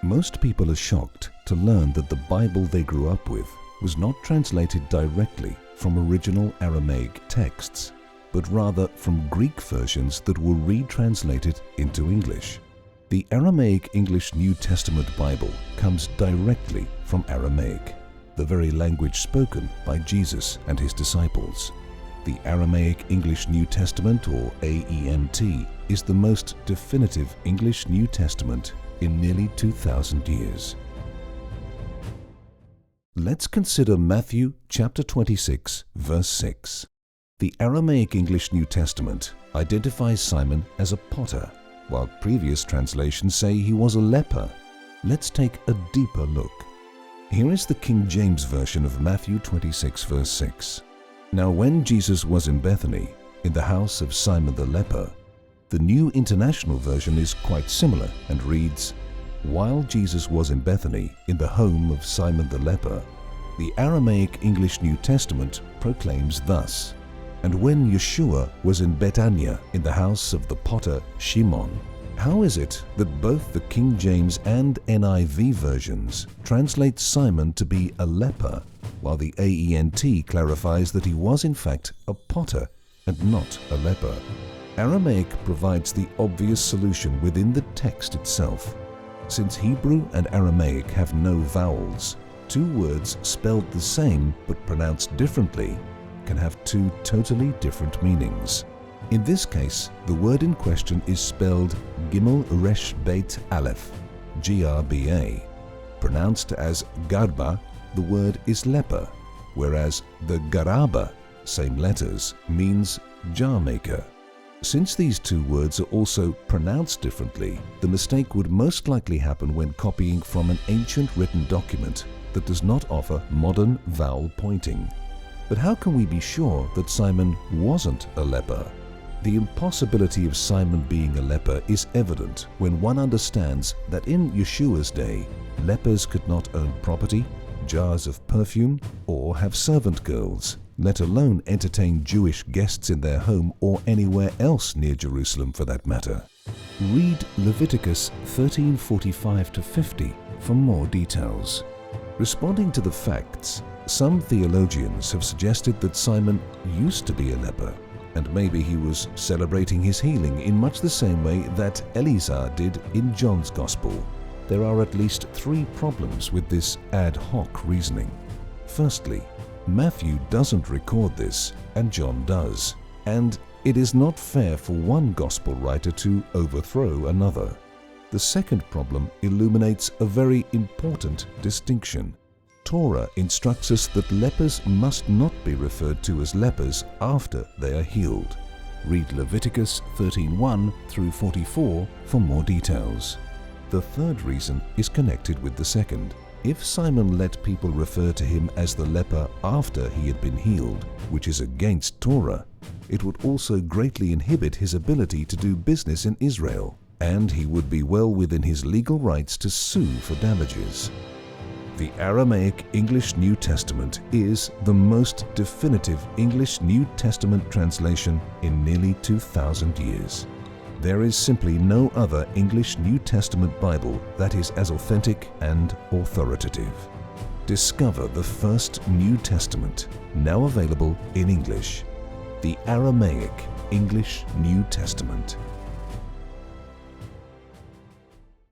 Most people are shocked to learn that the Bible they grew up with was not translated directly from original Aramaic texts, but rather from Greek versions that were retranslated into English. The Aramaic English New Testament Bible comes directly from Aramaic, the very language spoken by Jesus and his disciples. The Aramaic English New Testament, or AENT, is the most definitive English New Testament in nearly 2,000 years. Let's consider Matthew chapter 26, verse 6. The Aramaic English New Testament identifies Simon as a potter, while previous translations say he was a leper. Let's take a deeper look. Here is the King James Version of Matthew 26, verse 6. Now when Jesus was in Bethany, in the house of Simon the Leper, the New International Version is quite similar and reads, while Jesus was in Bethany, in the home of Simon the Leper. The Aramaic English New Testament proclaims thus, and when Yeshua was in Bethania, in the house of the potter Shimon. How is it that both the King James and NIV versions translate Simon to be a leper, while the AENT clarifies that he was in fact a potter and not a leper? Aramaic provides the obvious solution within the text itself. Since Hebrew and Aramaic have no vowels, two words spelled the same but pronounced differently can have two totally different meanings. In this case, the word in question is spelled Gimel Resh Beit Aleph, G-R-B-A. Pronounced as Garba, the word is leper, whereas the Garaba, same letters, means jar maker. Since these two words are also pronounced differently, the mistake would most likely happen when copying from an ancient written document that does not offer modern vowel pointing. But how can we be sure that Simon wasn't a leper? The impossibility of Simon being a leper is evident when one understands that in Yeshua's day, lepers could not own property, jars of perfume, or have servant girls, let alone entertain Jewish guests in their home or anywhere else near Jerusalem for that matter. Read Leviticus 13:45-50 for more details. Responding to the facts, some theologians have suggested that Simon used to be a leper, and maybe he was celebrating his healing in much the same way that Eleazar did in John's Gospel. There are at least three problems with this ad hoc reasoning. Firstly, Matthew doesn't record this, and John does, and it is not fair for one Gospel writer to overthrow another. The second problem illuminates a very important distinction. Torah instructs us that lepers must not be referred to as lepers after they are healed. Read Leviticus 13:1-44 for more details. The third reason is connected with the second. If Simon let people refer to him as the leper after he had been healed, which is against Torah, it would also greatly inhibit his ability to do business in Israel, and he would be well within his legal rights to sue for damages. The Aramaic English New Testament is the most definitive English New Testament translation in nearly 2,000 years. There is simply no other English New Testament Bible that is as authentic and authoritative. Discover the first New Testament, now available in English. The Aramaic English New Testament.